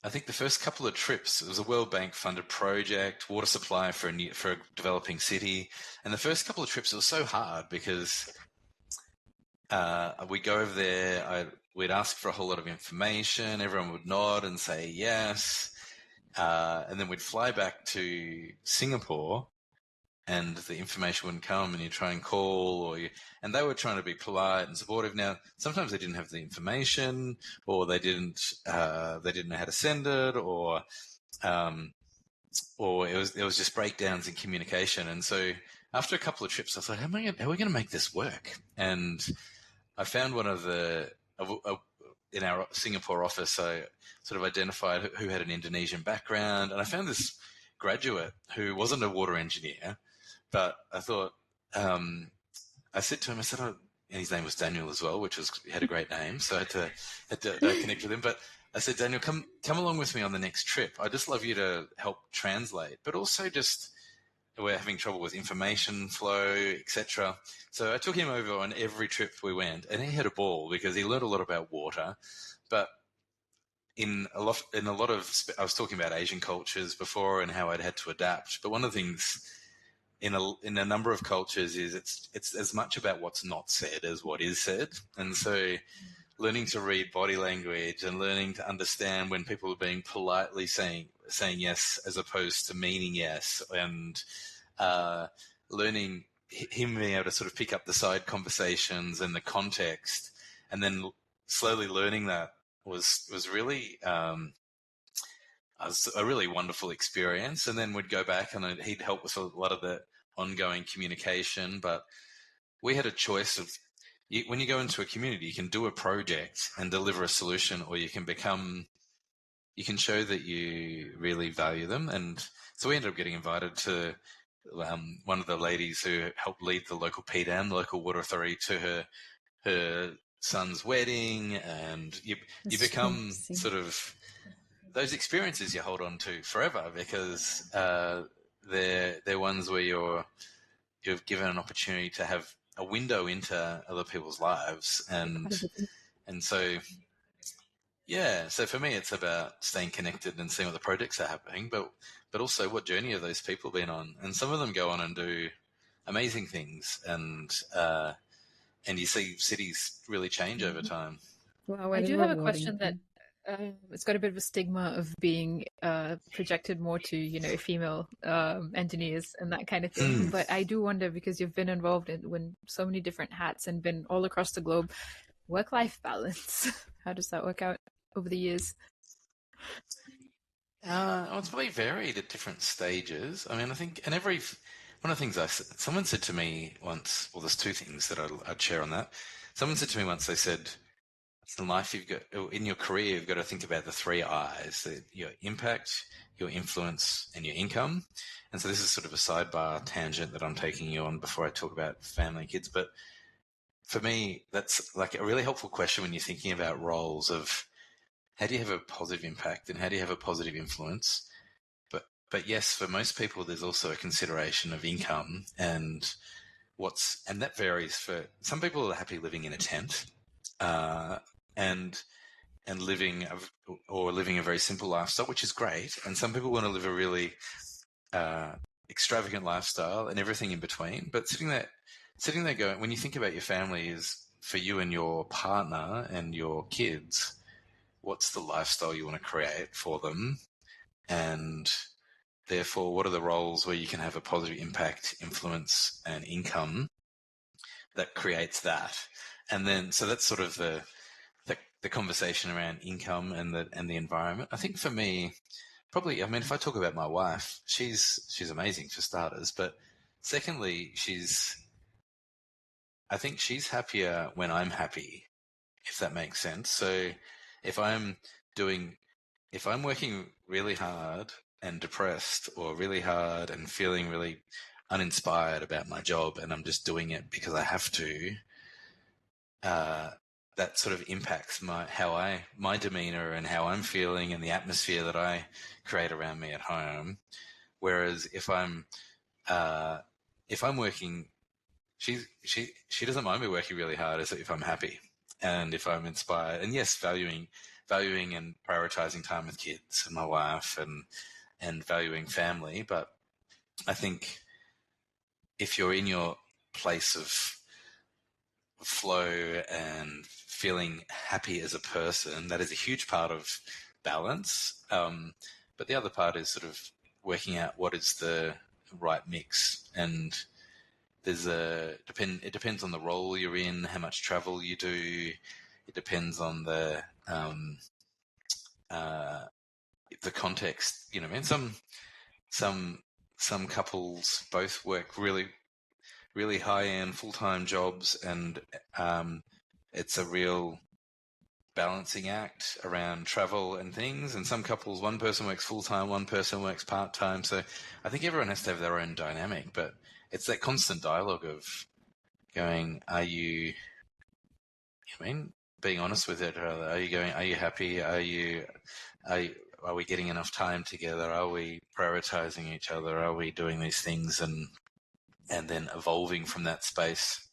I think the first couple of trips, it was a World Bank funded project, water supply for a developing city. And the first couple of trips, it was so hard because we'd go over there, we'd ask for a whole lot of information, everyone would nod and say yes. And then we'd fly back to Singapore and the information wouldn't come, and you try and call, and they were trying to be polite and supportive. Now, sometimes they didn't have the information, or they didn't know how to send it, or it was just breakdowns in communication. And so after a couple of trips, I thought, how are we going to make this work? And I found one of in our Singapore office, I sort of identified who had an Indonesian background, and I found this graduate who wasn't a water engineer, but I thought, I said to him, and his name was Daniel as well, he had a great name, so I had to connect with him. But I said, Daniel, come along with me on the next trip. I'd just love you to help translate, but also just, we're having trouble with information flow, etc. So I took him over on every trip we went, and he had a ball because he learned a lot about water. But in a lot of, I was talking about Asian cultures before and how I'd had to adapt. But one of the things in a number of cultures is it's as much about what's not said as what is said. And so learning to read body language and learning to understand when people are being politely saying yes as opposed to meaning yes, and learning him being able to sort of pick up the side conversations and the context, and then slowly learning that was really a really wonderful experience. And then we'd go back and he'd help with a lot of the ongoing communication. But we had a choice of, when you go into a community, you can do a project and deliver a solution, or you can show that you really value them. And so we ended up getting invited to one of the ladies who helped lead the local PDAM, the local water authority, to her son's wedding, and you become sort of, those experiences you hold on to forever, because they're ones where you've given an opportunity to have a window into other people's lives, and so yeah. So for me, it's about staying connected and seeing what the projects are happening, but also what journey have those people been on, and some of them go on and do amazing things, and you see cities really change over time. Wow, I do have a question that it's got a bit of a stigma of being projected more to, female engineers and that kind of thing. But I do wonder, because you've been involved in so many different hats and been all across the globe, work-life balance. How does that work out over the years? It's probably varied at different stages. I mean, I think, one of the things someone said to me once, well, there's two things that I'd share on that. Someone said to me once, they said, in life, in your career, you've got to think about the 3 I's: your impact, your influence, and your income. And so this is sort of a sidebar tangent that I'm taking you on before I talk about family and kids. But for me, that's like a really helpful question when you're thinking about roles of, how do you have a positive impact and how do you have a positive influence? But yes, for most people, there's also a consideration of income, and that varies. For some people are happy living in a tent, and living a very simple lifestyle, which is great. And some people want to live a really extravagant lifestyle, and everything in between. But sitting there going, when you think about your family, is for you and your partner and your kids, what's the lifestyle you want to create for them? And therefore, what are the roles where you can have a positive impact, influence, and income that creates that? And then, so that's sort of the conversation around income and the environment. I think for me, probably, I mean, if I talk about my wife, she's amazing for starters, but secondly, I think she's happier when I'm happy, if that makes sense. So if I'm working really hard and depressed, or really hard and feeling really uninspired about my job, and I'm just doing it because I have to, that sort of impacts my demeanor and how I'm feeling and the atmosphere that I create around me at home. Whereas if I'm working, she doesn't mind me working really hard if I'm happy and if I'm inspired, and yes, valuing and prioritizing time with kids and my wife and valuing family. But I think if you're in your place of flow and feeling happy as a person, that is a huge part of balance. But the other part is sort of working out what is the right mix. And it depends on the role you're in, how much travel you do. It depends on the context. You know, I mean, some couples both work really, really high-end full-time jobs, and it's a real balancing act around travel and things. And some couples, one person works full-time, one person works part-time. So I think everyone has to have their own dynamic, but it's that constant dialogue of going, are you being honest with it? Are you happy? Are we getting enough time together? Are we prioritizing each other? Are we doing these things and then evolving from that space?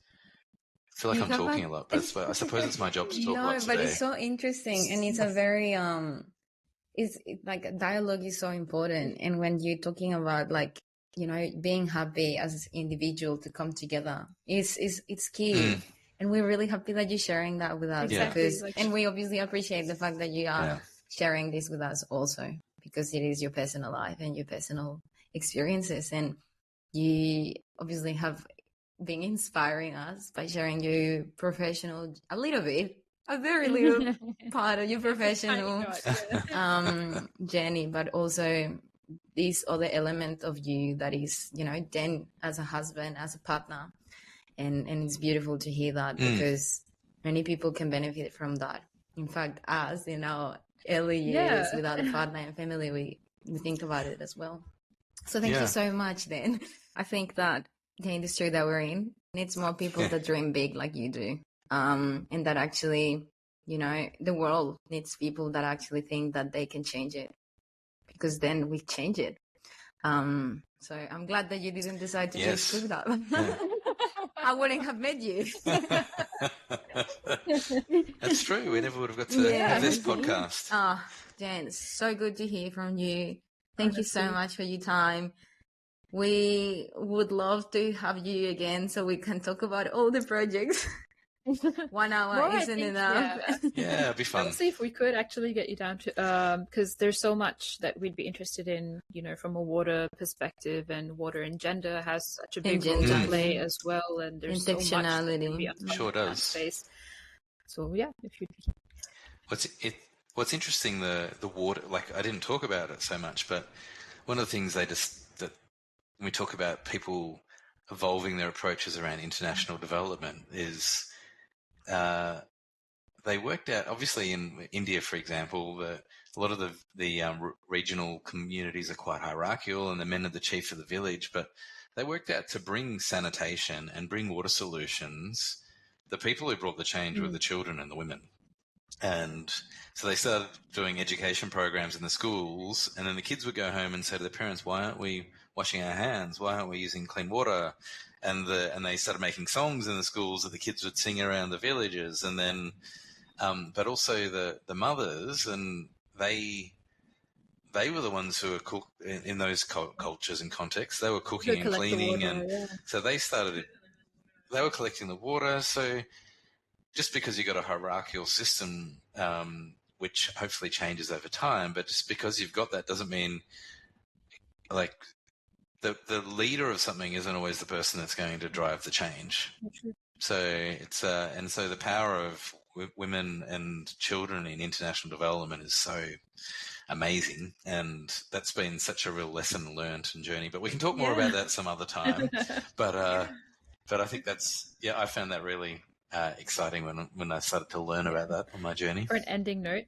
I feel like I'm talking a lot, but I suppose it's my job to talk a lot today. No, but it's so interesting, and it's a very it's like dialogue is so important. And when you're talking about, like, you know, being happy as an individual to come together, it's key. And we're really happy that you're sharing that with us. Exactly. And we obviously appreciate the fact that you are sharing this with us also, because it is your personal life and your personal experiences. And you obviously have been inspiring us by sharing your professional, a very little part of your professional journey, but also this other element of you that is, you know, then as a husband, as a partner. And it's beautiful to hear that, because many people can benefit from that. In fact, us in our early years without a partner and family, we think about it as well. So thank you so much, Dan. I think that the industry that we're in needs more people that dream big like you do. And that actually, you know, the world needs people that actually think that they can change it, because then we change it. So I'm glad that you didn't decide to just do that. I wouldn't have met you. That's true. We never would have got to have this podcast. Dan, it's so good to hear from you. Thank you so much for your time. We would love to have you again so we can talk about all the projects. 1 hour isn't enough. Yeah, it'd be fun. We'll see if we could actually get you down to, because there's so much that we'd be interested in, you know, from a water perspective, and water and gender has such a big role to play as well. And there's so much that can be uncovered sure does. in that space. So yeah, if you'd be. What's interesting, the water, like, I didn't talk about it so much, but one of the things that when we talk about people evolving their approaches around international development is they worked out, obviously in India, for example, a lot of the regional communities are quite hierarchical, and the men are the chief of the village, but they worked out to bring sanitation and bring water solutions. The people who brought the change were the children and the women. And so they started doing education programs in the schools, and then the kids would go home and say to their parents, why aren't we washing our hands? Why aren't we using clean water? And they started making songs in the schools that the kids would sing around the villages. And then, but also the mothers, and they were the ones who were in those cultures and contexts. They were cooking and cleaning. So they were collecting the water. So just because you've got a hierarchical system, which hopefully changes over time, but just because you've got that doesn't mean like the leader of something isn't always the person that's going to drive the change. So it's and so the power of women and children in international development is so amazing, and that's been such a real lesson learned and journey. But we can talk more about that some other time. But I think that's I found that really exciting when I started to learn about that on my journey. For an ending note,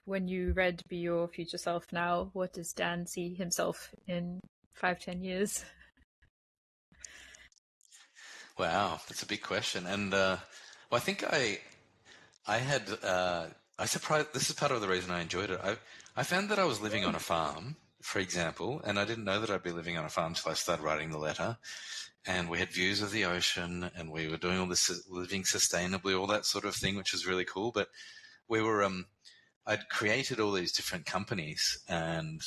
when you read Be Your Future Self Now, what does Dan see himself in 5-10 years? Wow, that's a big question. And I think I had I surprised. This is part of the reason I enjoyed it. I found that I was living on a farm, for example, and I didn't know that I'd be living on a farm until I started writing the letter. And we had views of the ocean, and we were doing all this living sustainably, all that sort of thing, which was really cool. But we were I'd created all these different companies, and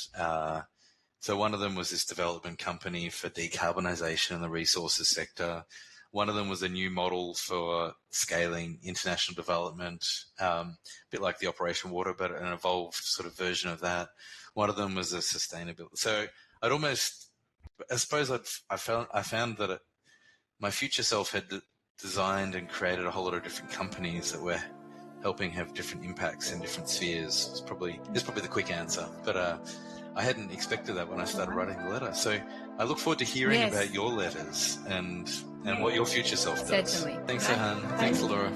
so one of them was this development company for decarbonisation in the resources sector. One of them was a new model for scaling international development, a bit like the Operation Water, but an evolved sort of version of that. One of them was a sustainability. So I suppose I found that my future self had designed and created a whole lot of different companies that were helping have different impacts in different spheres. It's probably the quick answer, but I hadn't expected that when I started writing the letter. So I look forward to hearing about your letters and what your future self does. Certainly. Thanks, Sohan. Thanks, Laura.